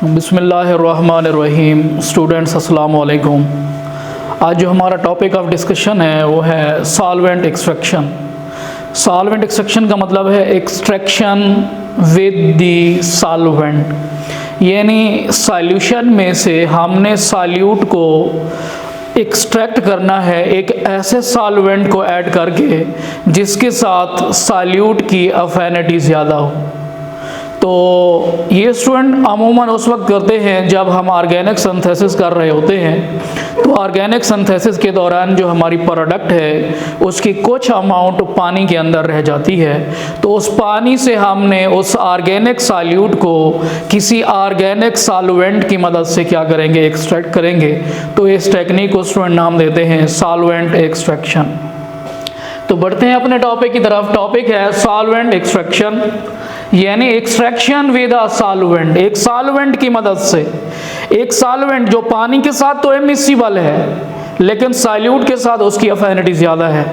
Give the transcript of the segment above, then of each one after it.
बिस्मिल्लाहिर्रहमानिर्रहीम। स्टूडेंट्स अस्सलाम वालेकुम। आज जो हमारा टॉपिक ऑफ डिस्कशन है वो है सॉल्वेंट एक्सट्रैक्शन। सॉल्वेंट एक्सट्रैक्शन का मतलब है एक्सट्रैक्शन विद द सॉल्वेंट, यानी सॉल्यूशन में से हमने सॉल्यूट को एक्सट्रैक्ट करना है एक ऐसे सॉल्वेंट को ऐड करके जिसके साथ सॉल्यूट की अफिनिटी ज़्यादा हो। तो ये स्टूडेंट अमूमन उस वक्त करते हैं जब हम ऑर्गेनिक सिंथेसिस कर रहे होते हैं। तो ऑर्गेनिक सिंथेसिस के दौरान जो हमारी प्रोडक्ट है उसकी कुछ अमाउंट पानी के अंदर रह जाती है, तो उस पानी से हमने उस ऑर्गेनिक सॉल्यूट को किसी ऑर्गेनिक सॉल्वेंट की मदद से क्या करेंगे, एक्सट्रैक्ट करेंगे। तो इस टेक्निक को स्टूडेंट नाम देते हैं सॉल्वेंट एक्सट्रैक्शन। तो बढ़ते हैं अपने टॉपिक की तरफ। टॉपिक है सॉल्वेंट एक्सट्रैक्शन, यानी एक्सट्रैक्शन विद अ सॉल्वेंट। एक सॉल्वेंट की मदद से, एक सॉल्वेंट जो पानी के साथ तो इमिसिबल है लेकिन सॉल्यूट के साथ उसकी अफिनिटी ज़्यादा है।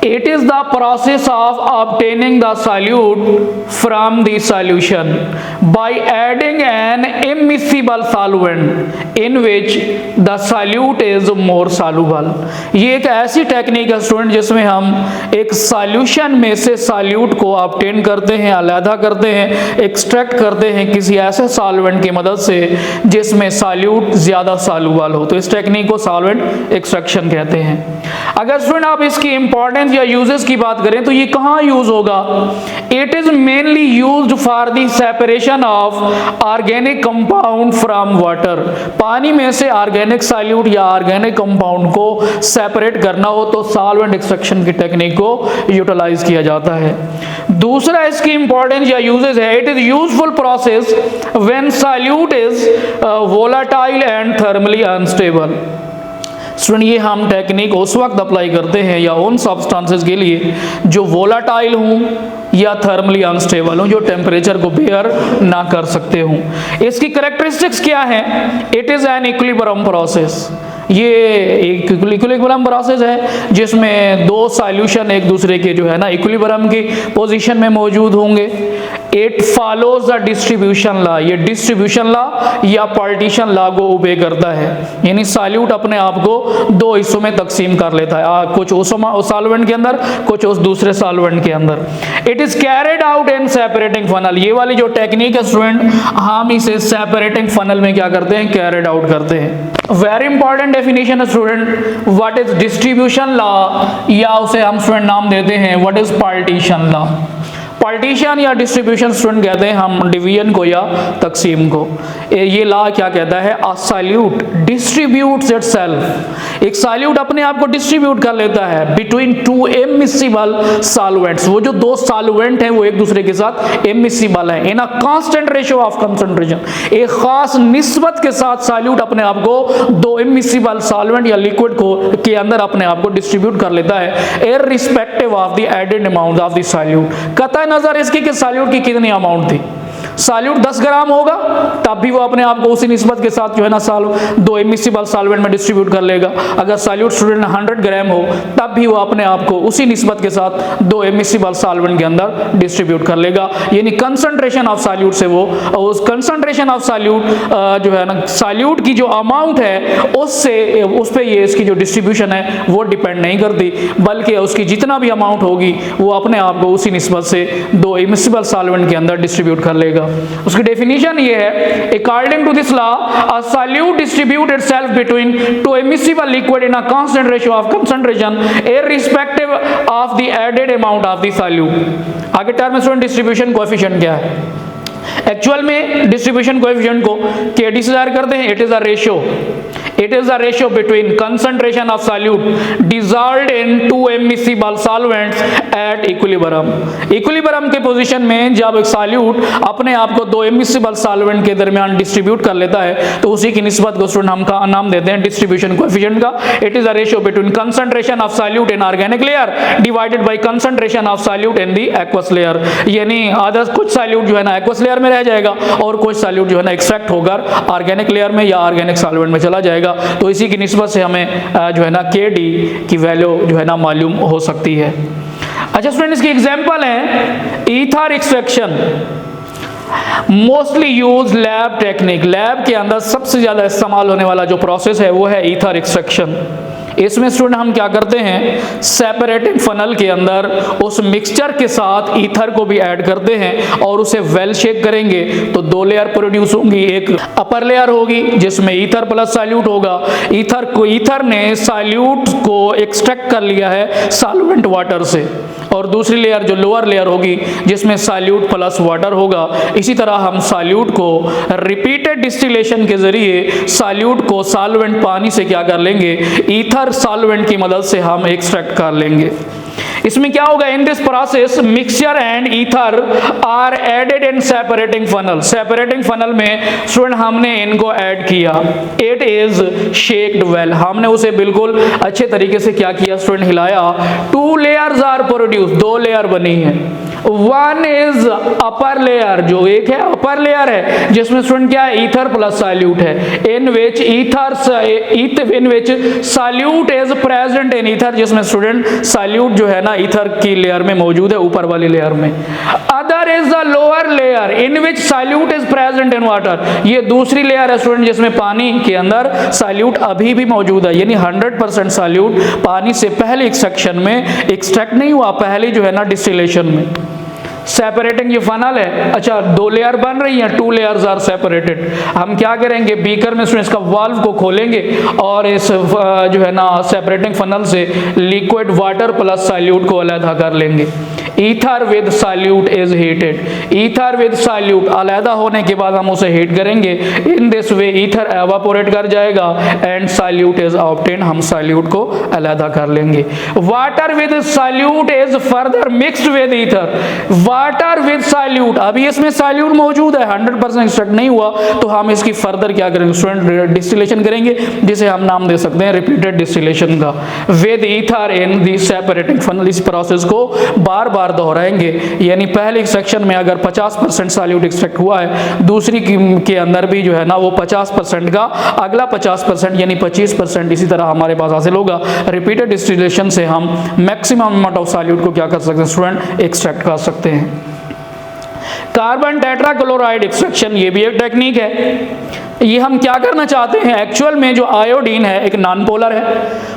It is the process of obtaining the solute from the solution by adding an immiscible solvent in which the solute is more soluble। ये एक ऐसी टेक्निक है स्टूडेंट जिसमें हम एक सॉल्यूशन में से सॉल्यूट को ऑब्टेन करते हैं, अलहदा करते हैं, एक्सट्रैक्ट करते हैं किसी ऐसे सॉल्वेंट की मदद से जिसमें सॉल्यूट ज़्यादा सॉल्युबल हो। तो इस टेक्निक को सॉल्वेंट एक्सट्रैक्शन कहते हैं। अगर स्टूडेंट आप इसकी इंपॉर्टेंस या यूजेस की बात करें तो ये कहाँ यूज होगा? It is mainly used for the separation of organic compound from water. पानी में से ऑर्गेनिक सॉल्यूट या ऑर्गेनिक कंपाउंड को सेपरेट करना हो तो सॉल्वेंट एक्सट्रैक्शन की टेक्निक को यूटिलाइज किया जाता है। दूसरा इसकी इंपॉर्टेंस या यूजेस है, it is useful process when solute is volatile and thermally unstable. Student ये हम टेक्निक उस वक्त अप्लाई करते हैं या उन सब्सटेंसेस के लिए जो वोलाटाइल हों या थर्मली अनस्टेबल हों, जो टेम्परेचर को बेयर ना कर सकते हों। इसकी कैरेक्टरिस्टिक्स क्या है? It is an equilibrium process. ये एक इक्विलिब्रियम प्रोसेस है जिसमें दो सॉल्यूशन एक दूसरे के जो है ना इक्विलिब्रियम की पोजीशन में मौजूद होंगे। It follows the distribution law. ये डिस्ट्रीब्यूशन लॉ या पार्टीशन लॉ को ओबे करता है, यानी सॉल्यूट अपने आप को दो हिस्सों में तकसीम कर लेता है, कुछ उस सॉल्वेंट के अंदर, कुछ उस दूसरे सॉल्वेंट के अंदर। It is carried out in separating funnel. ये वाली जो टेक्निक है स्टूडेंट, हम इसे सेपरेटिंग फनल में क्या करते हैं, कैरिड आउट करते हैं। वेरी इंपॉर्टेंट डेफिनेशन है student, what is distribution law, या उसे हम स्टूडेंट नाम देते हैं what is partition law. Partition या डिस्ट्रीब्यूशन स्टूडेंट कहते हैं हम डिवीजन को या तकसीम को। ये लॉ क्या कहता है? अ सॉल्यूट डिस्ट्रीब्यूट्स इटसेल्फ। एक सॉल्यूट अपने आप को डिस्ट्रीब्यूट कर लेता है बिटवीन टू इमिसिबल सॉल्वेंट्स। वो जो दो सॉल्वेंट हैं वो एक दूसरे के साथ इमिसिबल है in a constant ratio of concentration. एक खास निस्बत के साथ सॉल्यूट अपने आप को दो इमिसिबल सॉल्वेंट या लिक्विड को के अंदर अपने आप को डिस्ट्रीब्यूट कर लेता है irrespective of the added amount of the solute. कतई नजर इसकी कि सॉल्यूट की कितनी अमाउंट थी। सॉल्यूट 10 ग्राम होगा तब भी वो अपने आप को उसी निस्बत के साथ जो है ना दो इमिसिबल सॉल्वेंट में डिस्ट्रीब्यूट कर लेगा। अगर सॉल्यूट स्टूडेंट 100 ग्राम हो तब भी वो अपने आप को उसी निस्बत के साथ दो इमिसिबल सॉल्वेंट के अंदर डिस्ट्रीब्यूट कर लेगा। यानी कंसंट्रेशन ऑफ सॉल्यूट से वो उस कंसंट्रेशन ऑफ सॉल्यूट जो है ना सॉल्यूट की जो अमाउंट है उससे उस पर ये इसकी जो डिस्ट्रीब्यूशन है वो डिपेंड नहीं करती, बल्कि उसकी जितना भी अमाउंट होगी वो अपने आप को उसी निस्बत से दो इमिसिबल सॉल्वेंट के अंदर डिस्ट्रीब्यूट कर लेगा। उसकी डेफिनेशन ये है, according to this law a solute distribute itself between two immiscible liquid in a constant ratio of concentration irrespective of the added amount of the solute. आगे टर्म में student distribution coefficient क्या है? Actual में distribution coefficient को KD से जाहिर करते हैं। It is a ratio, it is the ratio between concentration of solute dissolved in two immiscible solvents at equilibrium। Equilibrium के पोजीशन में जब एक सॉल्यूट अपने आप को दो इमिसिबल सॉल्वेंट के दरमियान डिस्ट्रीब्यूट कर लेता है तो उसी की निस्बत को स्टूडेंट हम का नाम देते हैं डिस्ट्रीब्यूशन कोएफिशिएंट का। It is a ratio between concentration of solute in organic layer divided by concentration of solute in the aqueous layer. यानी आधा कुछ सॉल्यूट जो है ना एक्वस लेयर में रह जाएगा और कुछ सॉल्यूट जो है ना एक्सट्रैक्ट होकर ऑर्गेनिक लेयर में या ऑर्गेनिक सॉल्वेंट में चला जाएगा। तो इसी की निस्बत से हमें जो है ना KD की वैल्यू जो है ना मालूम हो सकती है। अच्छा स्टूडेंट, इसकी एग्जांपल है ether extraction. Mostly use lab technique, lab के अंदर सबसे ज़्यादा इस्तेमाल होने वाला जो प्रोसेस है वो है ईथर एक्सट्रैक्शन। इसमें स्टूडेंट हम क्या करते हैं, सेपरेटिंग फनल के अंदर उस मिक्सचर के साथ ईथर को भी ऐड करते हैं और उसे वेल शेक करेंगे तो दो लेयर प्रोड्यूस होंगी। एक अपर लेयर होगी जिसमें ईथर प्लस सॉल्यूट होगा, ईथर ने सॉल्यूट को एक्सट्रैक्ट कर लिया है सॉल्वेंट वाटर से, और दूसरी लेयर जो लोअर लेयर होगी जिसमें सॉल्यूट प्लस वाटर होगा। इसी तरह हम सॉल्यूट को रिपीटेड डिस्टिलेशन के जरिए सॉल्यूट को सॉल्वेंट पानी से क्या कर लेंगे, ईथर सॉल्वेंट की मदद से हम एक्सट्रैक्ट कर लेंगे। इसमें क्या होगा, in this process mixture and ether are added in separating funnel. Separating funnel में स्टूडेंट हमने इनको ऐड किया, इट इज शेक्ड वेल, हमने उसे बिल्कुल अच्छे तरीके से क्या किया स्टूडेंट, हिलाया। टू लेयर्स आर प्रोड्यूस, दो लेयर बनी है। वन इज अपर लेयर, जो एक है अपर लेयर है जिसमें स्टूडेंट क्या है, ईथर प्लस सॉल्यूट है, in which solute is present in ether, जिसमें स्टूडेंट सॉल्यूट जो है ना ईथर की लेयर में मौजूद है, ऊपर वाली लेयर में। Other is the lower layer in which solute is present in water, ये दूसरी लेयर है स्टूडेंट जिसमें पानी के अंदर सॉल्यूट अभी भी मौजूद है, यानी 100% सॉल्यूट पानी से पहले एक्सट्रैक्शन में एक्सट्रैक्ट नहीं हुआ, पहले जो है ना डिस्टिलेशन में। सेपरेटिंग ये फनल है, अच्छा दो लेयर बन रही हैं, टू लेयर्स आर सेपरेटेड। हम क्या करेंगे, बीकर में इसका वाल्व को खोलेंगे और इस जो है ना सेपरेटिंग फनल से लिक्विड वाटर प्लस सॉल्यूट को अलग कर लेंगे। Ether with solute is heated, ether with solute अलहदा होने के बाद हम उसे हीट करेंगे। In this way ether evaporate कर जाएगा एंड सॉल्यूट इज ऑब्टेन, हम सॉल्यूट को अलहदा कर लेंगे। Water with solute is further mixed with ether, water with solute, अभी इसमें सॉल्यूट मौजूद है, 100% एक्सट्रैक्ट नहीं हुआ, तो हम इसकी फर्दर क्या करेंगे स्टूडेंट, डिस्टिलेशन करेंगे, जिसे हम नाम दे सकते हैं रिपीटेड डिस्टिलेशन का। With ether in the separating funnel, इस प्रोसेस को बार बार दोहराएंगे, यानी पहले सेक्शन में अगर 50% सॉल्यूट एक्सट्रैक्ट हुआ है, दूसरी के अंदर भी जो है ना वो 50% का अगला 50% यानी 25% इसी तरह हमारे पास हासिल होगा। रिपीटेड डिस्टिलेशन से हम मैक्सिमम अमाउंट ऑफ सॉल्यूट को क्या कर सकते हैं स्टूडेंट, एक्सट्रैक्ट कर सकते हैं। कार्बन टेट्राक्लोराइड एक्सट्रैक्शन, ये भी एक टेक्निक है। ये हम क्या करना चाहते हैं, एक्चुअल में जो आयोडीन है एक नॉन पोलर है,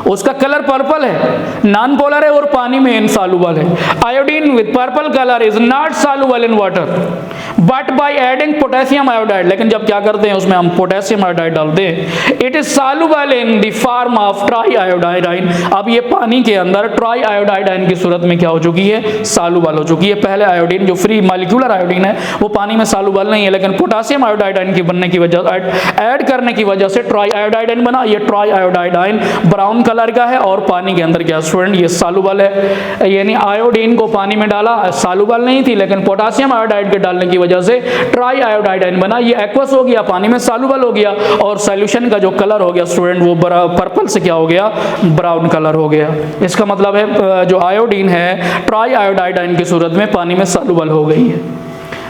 उसका कलर पर्पल है, नॉन पोलर है और पानी में इनसॉल्युबल है। Iodine with purple colour is not soluble in water but by adding potassium iodide, लेकिन जब क्या करते हैं उसमें हम पोटेशियम आयोडाइड डालते हैं, it is soluble in the form of try iodide. अब ये पानी के अंदर ट्राई आयोडाइड की सूरत में क्या हो चुकी है, सॉल्युबल हो चुकी है। पहले आयोडीन जो फ्री मॉलिक्यूलर आयोडीन है वो पानी में सॉल्युबल नहीं है, लेकिन पोटेशियम आयोडाइड की बनने की वजह, ऐड करने की वजह से ट्राई आयोडाइड बना। ये ट्राई आयोडाइड ब्राउन कलर का है और पानी के अंदर क्या स्टूडेंट, ये सॉल्युबल है, यानी आयोडीन को पानी में डाला, सॉल्युबल नहीं थी, लेकिन पोटेशियम आयोडाइड के डालने की वजह से ट्राई आयोडाइड बना, ये एक्वस हो गया, पानी में सॉल्युबल हो गया और सॉल्यूशन का जो कलर हो गया स्टूडेंट वो पर्पल से क्या हो गया, ब्राउन कलर हो गया। इसका मतलब है जो आयोडीन है ट्राई आयोडाइड की सूरत में पानी में सॉल्युबल हो गई है।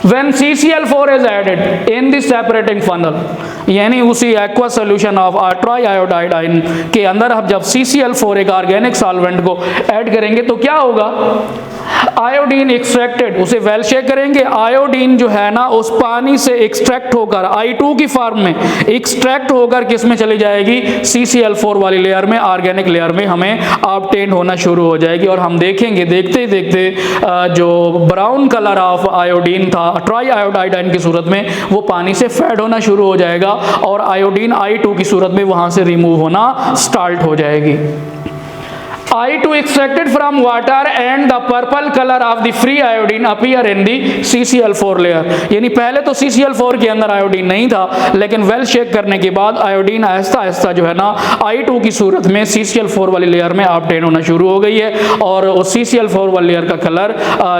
When CCl4 is added in the separating funnel, यानी उसी एक्वा सोल्यूशन ऑफ ट्राईआयोडाइड के अंदर हम जब CCl4 एक ऑर्गेनिक सॉल्वेंट को ऐड करेंगे तो क्या होगा, आयोडीन एक्सट्रैक्टेड, उसे वेल शेक करेंगे, आयोडीन जो है ना उस पानी से एक्सट्रैक्ट होकर I2 की फॉर्म में एक्सट्रैक्ट होकर किस में चली जाएगी, CCl4 वाली लेयर में, ऑर्गेनिक लेयर में हमें ऑब्टेन होना शुरू हो जाएगी। और हम देखेंगे देखते ही देखते जो ब्राउन कलर ऑफ आयोडीन था ट्राई आयोडाइड की सूरत में वो पानी से फेड होना शुरू हो जाएगा और आयोडीन I2 की सूरत में वहां से रिमूव होना स्टार्ट हो जाएगी। I2 extracted from water and the purple color of the free iodine appear in the CCl4 layer, यानी पहले तो CCl4 के अंदर आयोडीन नहीं था, लेकिन वेल शेक करने के बाद आयोडीन आहिस्ता आहिस्ता जो है ना I2 की सूरत में CCl4 वाली लेयर में ऑब्टेन होना शुरू हो गई है और उस CCl4 वाली लेयर का कलर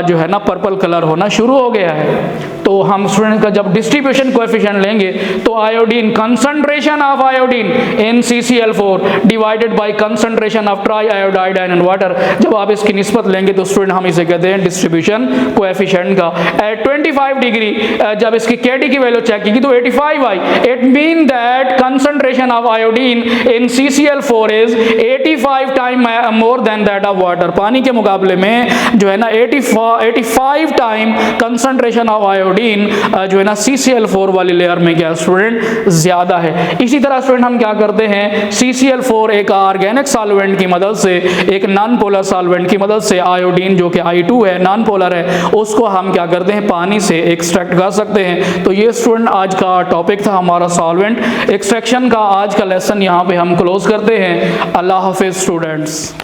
जो है ना पर्पल कलर होना शुरू हो गया है। तो हम स्टूडेंट का जब डिस्ट्रीब्यूशन कोएफिशिएंट लेंगे तो iodine concentration of iodine in CCl4 divided by concentration of try iodide and water, जब आप इसकी निस्बत लेंगे तो स्टूडेंट हम इसे कहते हैं डिस्ट्रीब्यूशन कोएफिशिएंट का। एट 25 डिग्री जब इसकी KD की वैल्यू चेक की तो 85 आई, it mean that concentration of iodine in CCl4 is 85 time more than that of water, पानी के मुकाबले में जो है ना 85 time concentration of iodine iodine जो है ना CCl4 वाली लेयर में क्या स्टूडेंट ज़्यादा है। इसी तरह स्टूडेंट हम क्या करते हैं, CCl4 एक ऑर्गेनिक सॉल्वेंट की मदद से, एक नॉन पोलर सॉल्वेंट की मदद से आयोडीन जो कि I2 है, नॉन पोलर है, उसको हम क्या करते हैं, पानी से एक्सट्रैक्ट कर सकते हैं। तो ये स्टूडेंट आज का टॉपिक था हमारा सॉल्वेंट एक्सट्रैक्शन का। आज का लेसन यहाँ पे हम क्लोज करते हैं। अल्लाह हाफिज़ स्टूडेंट्स।